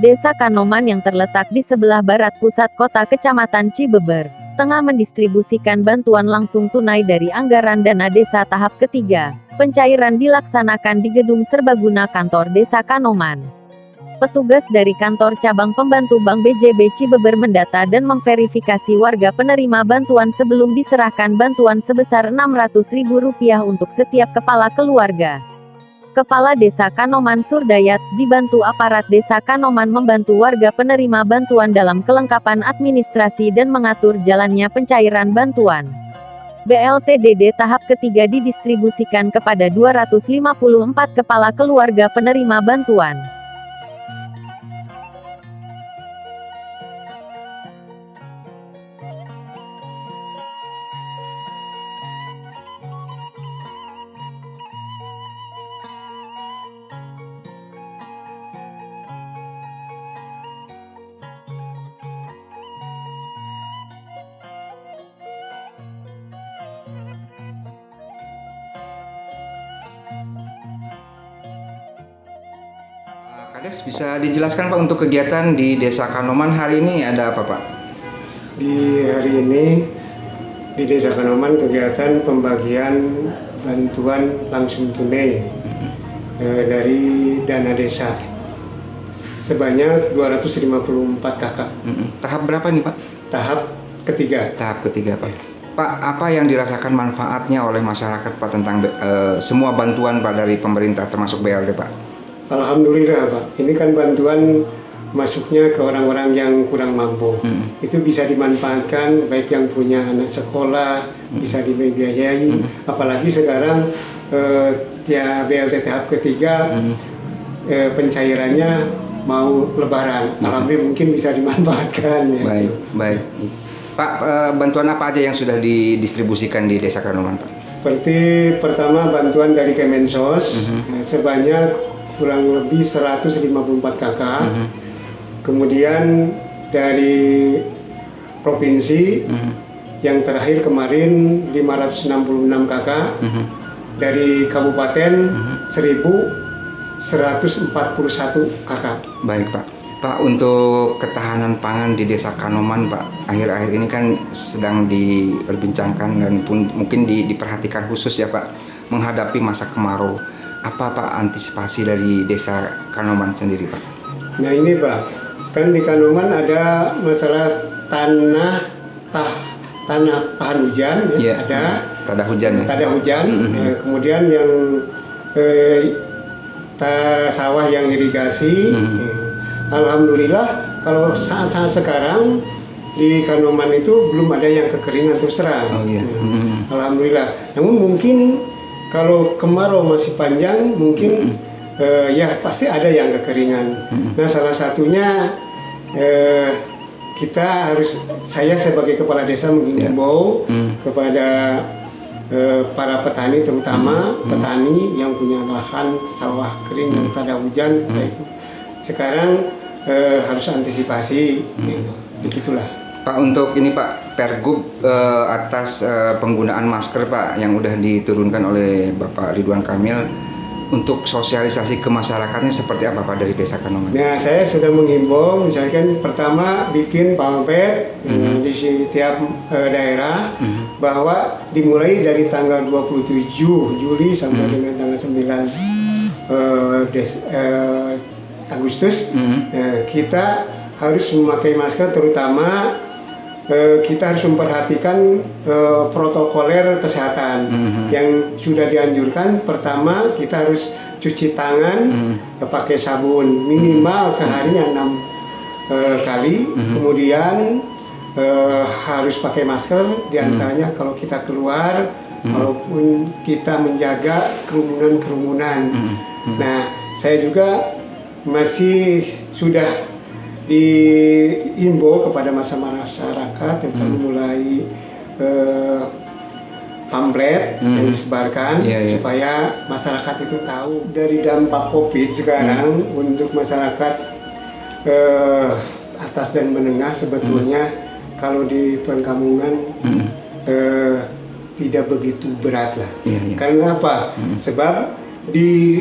Desa Kanoman yang terletak di sebelah barat pusat kota Kecamatan Cibeber, tengah mendistribusikan bantuan langsung tunai dari anggaran dana desa tahap ketiga. Pencairan dilaksanakan di Gedung Serbaguna Kantor Desa Kanoman. Petugas dari kantor cabang pembantu Bank BJB Cibeber mendata dan memverifikasi warga penerima bantuan sebelum diserahkan bantuan sebesar Rp600.000 untuk setiap kepala keluarga. Kepala Desa Kanoman Surdayat, dibantu aparat Desa Kanoman membantu warga penerima bantuan dalam kelengkapan administrasi dan mengatur jalannya pencairan bantuan. BLTDD tahap ketiga didistribusikan kepada 254 kepala keluarga penerima bantuan. Kades, bisa dijelaskan Pak untuk kegiatan di Desa Kanoman hari ini ada apa Pak? Di hari ini di Desa Kanoman kegiatan pembagian bantuan langsung tunai dari dana desa sebanyak 254 kakak. Tahap berapa nih Pak? Tahap ketiga. Tahap ketiga Pak. Pak, apa yang dirasakan manfaatnya oleh masyarakat Pak tentang semua bantuan Pak dari pemerintah termasuk BLT Pak? Alhamdulillah Pak, ini kan bantuan masuknya ke orang-orang yang kurang mampu. Itu bisa dimanfaatkan baik yang punya anak sekolah, bisa dibiayai. Apalagi sekarang ya BLT tahap ketiga pencairannya mau lebaran. Alhamdulillah mungkin bisa dimanfaatkan. Ya. Baik. Pak, bantuan apa aja yang sudah didistribusikan di Desa Kanoman Pak? Seperti pertama bantuan dari Kemensos sebanyak kurang lebih 154 kakak. Kemudian dari provinsi yang terakhir kemarin 566 kakak. Dari kabupaten 1141 kakak. Baik Pak. Pak, untuk ketahanan pangan di Desa Kanoman Pak, akhir-akhir ini kan sedang diperbincangkan dan pun mungkin diperhatikan khusus ya Pak, menghadapi masa kemarau. Apa Pak antisipasi dari Desa Kanoman sendiri Pak? Nah ini Pak, kan di Kanoman ada masalah tanah tahan hujan, ya. Ada tada hujan. kemudian yang sawah yang irigasi. Alhamdulillah kalau saat-saat sekarang di Kanoman itu belum ada yang kekeringan terus terang. Alhamdulillah. Namun mungkin kalau kemarau masih panjang, mungkin ya pasti ada yang kekeringan. Nah salah satunya saya sebagai kepala desa menghimbau kepada para petani, terutama petani yang punya lahan sawah kering dan tada hujan, sekarang harus antisipasi. Begitulah. Pak, untuk ini Pak, Pergub atas penggunaan masker Pak yang udah diturunkan oleh Bapak Ridwan Kamil, untuk sosialisasi ke masyarakatnya seperti apa Pak dari Desa Kanoman? Nah, saya sudah menghimbau, misalkan pertama bikin pamflet di setiap daerah bahwa dimulai dari tanggal 27 Juli sampai dengan tanggal 9 Agustus kita harus memakai masker, terutama kita harus memperhatikan protokoler kesehatan yang sudah dianjurkan. Pertama, kita harus cuci tangan pakai sabun minimal seharinya 6 kali. Kemudian harus pakai masker, diantaranya kalau kita keluar, walaupun kita menjaga kerumunan. Nah, saya juga masih sudah diimbau kepada masyarakat, terutama mulai pamflet yang disebarkan supaya masyarakat itu tahu dari dampak COVID sekarang. Untuk masyarakat atas dan menengah sebetulnya kalau di perkampungan tidak begitu berat lah. Karena apa? Sebab di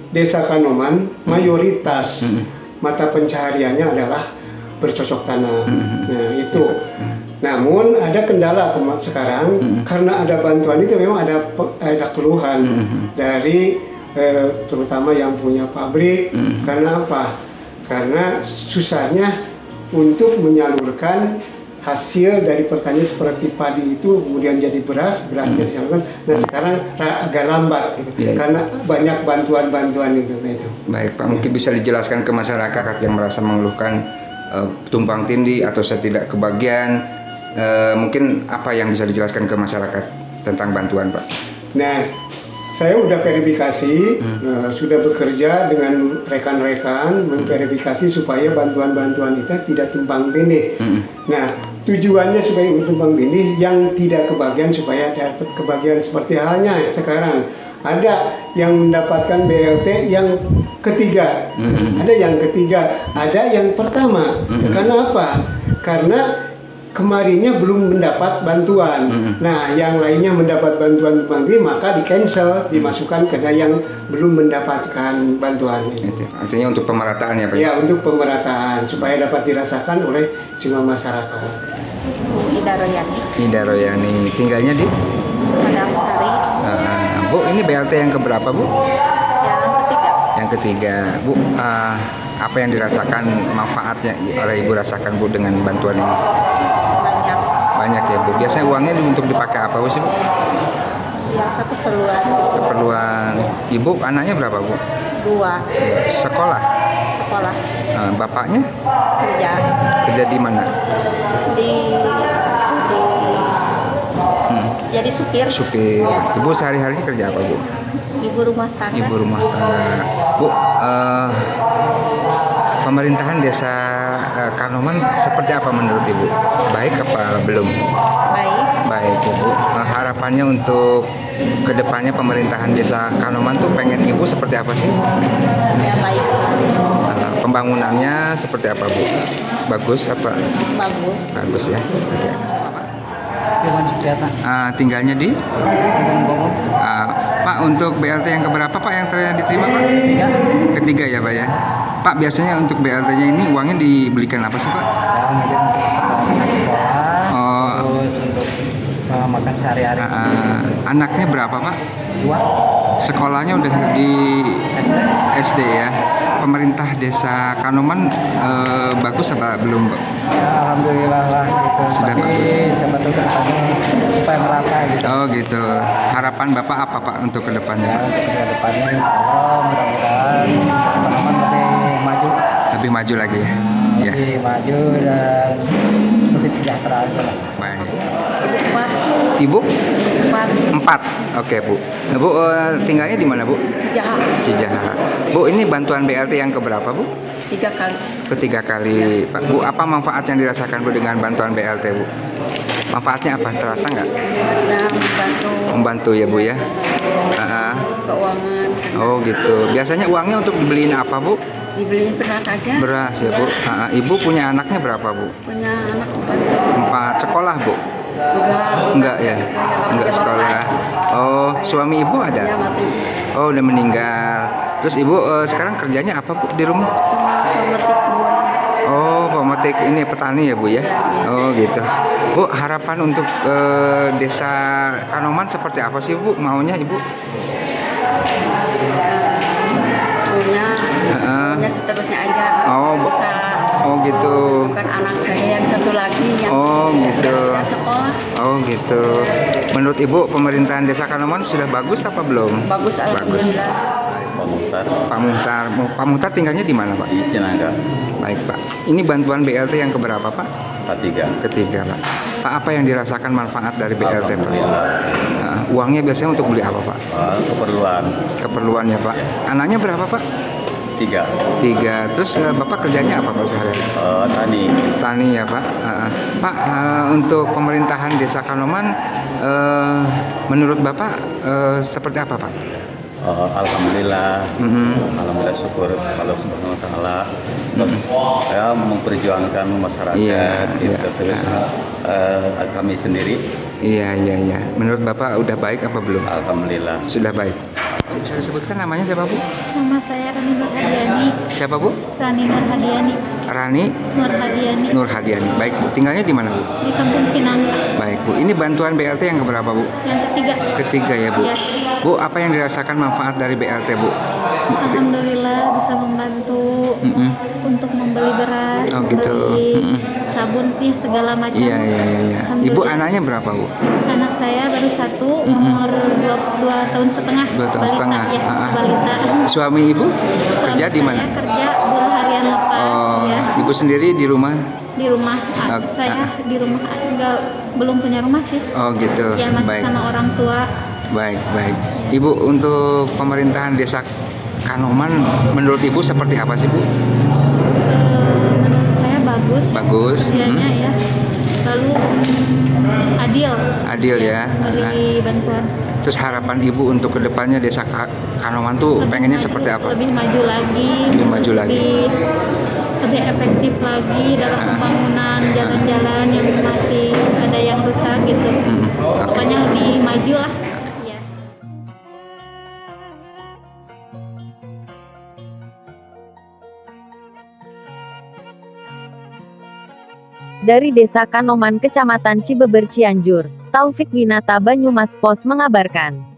Desa Kanoman mayoritas mata pencahariannya adalah bercocok tanam. Nah itu. Namun ada kendala sekarang karena ada bantuan itu memang ada keluhan dari terutama yang punya pabrik. Karena apa? Karena susahnya untuk menyalurkan hasil dari pertanian seperti padi itu kemudian jadi berasnya disalurkan. Nah sekarang agak lambat gitu, karena banyak bantuan itu. Baik Pak, mungkin bisa dijelaskan ke masyarakat yang merasa mengeluhkan tumpang tindih atau saya tidak kebagian. Mungkin apa yang bisa dijelaskan ke masyarakat tentang bantuan Pak? Nah, saya udah verifikasi, sudah bekerja dengan rekan-rekan memverifikasi supaya bantuan-bantuan itu tidak tumpang tindih. Nah, tujuannya supaya tumpang tindih, yang tidak kebagian supaya dapat kebagian. Seperti halnya sekarang ada yang mendapatkan BLT yang ketiga, ada yang ketiga, ada yang pertama. Karena apa? Karena kemarinnya belum mendapat bantuan. Nah, yang lainnya mendapat bantuan tumpang tindih, maka di cancel, dimasukkan ke yang belum mendapatkan bantuan. Artinya untuk pemerataan ya Pak? Ya, untuk pemerataan supaya dapat dirasakan oleh semua masyarakat. Ida Royani, tinggalnya di Padang Sari. Bu, ini BLT yang keberapa Bu? Yang ketiga. Yang ketiga, Bu. Apa yang dirasakan manfaatnya oleh Ibu rasakan Bu dengan bantuan ini? Banyak ya Bu. Biasanya uangnya untuk dipakai apa Bu sih Bu? Biasa Keperluan. Ibu anaknya berapa Bu? 2. Sekolah. Bapaknya? Kerja di mana? Jadi supir. Ibu sehari-hari kerja apa Bu? Ibu rumah tangga. Bu, pemerintahan desa Kanoman seperti apa menurut Ibu? Baik apa belum? Baik Ibu. Harapannya untuk kedepannya pemerintahan desa Kanoman tuh pengen Ibu seperti apa sih? Ya baik sekali. Pembangunannya seperti apa Bu? Bagus apa? Bagus ya. Oke. Tinggalnya di? Pak, untuk BLT yang keberapa Pak yang diterima Pak? Ketiga ya Pak ya. Pak, biasanya untuk BLT-nya ini uangnya dibelikan apa sih Pak? Mungkin untuk sekolah, terus untuk makan sehari-hari. Anaknya berapa Pak? 2. Sekolahnya udah di SD ya. Pemerintah desa Kanoman bagus apa belum Pak? Ya, alhamdulillah lah gitu. Sudah bagus. Sebetulnya supaya merata gitu. Oh gitu. Harapan Bapak apa Pak untuk kedepannya? Ya, untuk kedepannya insya Allah mudah-mudahan Kanoman lebih maju. Lebih maju lagi ya? Ya. Lebih maju dan lebih sejahtera. Baik. Ibu? 4. Oke Bu. Nah, Bu tinggalnya di mana Bu? Cijaha. Bu, ini bantuan BLT yang keberapa Bu? 3 kali. Ketiga kali Pak. Bu, apa manfaat yang dirasakan Bu dengan bantuan BLT Bu? Manfaatnya apa? Terasa nggak? Membantu ya Bu ya? Keuangan. Oh gitu. Biasanya uangnya untuk dibeliin apa Bu? Dibeliin beras aja. Beras ya Bu. Ibu punya anaknya berapa Bu? Punya anak 4. 4. Sekolah Bu? Enggak ya? Enggak sekolah. Oh, suami Ibu ada? Oh, udah meninggal. Terus Ibu sekarang kerjanya apa Bu di rumah? Cuma pemetik kebun. Oh, pemetik ini petani ya Bu ya? Oh gitu. Bu, harapan untuk desa Kanoman seperti apa sih Bu? Maunya Ibu? Maunya seterusnya aja. Bisa. Oh gitu. Bukan anak saya yang satu lagi yang gitu. Sekolah. Oh gitu. Menurut Ibu pemerintahan desa Kanoman sudah bagus apa belum? Bagus, alhamdulillah. Pak Muhtar tinggalnya di mana Pak? Di Cinangka. Baik Pak. Ini bantuan BLT yang keberapa Pak? Ketiga Pak. Pak, apa yang dirasakan manfaat dari BLT Pak? Uangnya biasanya untuk beli apa Pak? Keperluan ya Pak. Anaknya berapa Pak? 3. Terus Bapak kerjanya apa Pak sehari-hari? Tani ya Pak. Pak, untuk pemerintahan desa Kanoman menurut Bapak seperti apa Pak? Alhamdulillah. Alhamdulillah, syukur Allah Subhanahu wa taala. Terus saya memperjuangkan masyarakat terus kami sendiri. Iya. Menurut Bapak udah baik apa belum? Alhamdulillah. Sudah baik. Bisa disebutkan namanya siapa Bu? Nama saya Rani Nurhadiani. Siapa Bu? Rani Nurhadiani. Rani Nurhadiani. Nurhadiani. Baik Bu, tinggalnya di mana Bu? Di Kampung Cinangka. Baik Bu, ini bantuan BLT yang keberapa Bu? Yang ketiga. Ketiga ya Bu. Iya. Bu, apa yang dirasakan manfaat dari BLT Bu? Alhamdulillah bisa membantu untuk membeli beras, Oh gitu. membeli sabun, nih segala macam. Iya. Ibu anaknya berapa Bu? Anak saya baru satu, umur 2 tahun setengah. 2 tahun Balita, setengah. Ya, Ah. balita. Suami Ibu Suami kerja di mana? saya kerja buruh harian lepas. Oh, Ya. Ibu sendiri di rumah? Di rumah. Saya di rumah belum punya rumah sih. Oh gitu. Ya masih Baik. sama orang tua. Baik. Ibu, untuk pemerintahan Desa Kanoman menurut Ibu seperti apa sih Bu? Menurut saya bagus. Bagus. Kerjanya ya. Lalu adil. Adil ya. Beri bantuan. Terus harapan Ibu untuk kedepannya Desa Kanoman tuh pengennya seperti apa? Lebih maju lagi. Lebih maju lagi. Lebih efektif lagi dalam pembangunan jalan-jalan yang masih ada yang rusak gitu. Oke. Pokoknya lebih maju lah. Ya. Dari Desa Kanoman Kecamatan Cibeber Cianjur, Taufik Winata Banyumas Pos mengabarkan.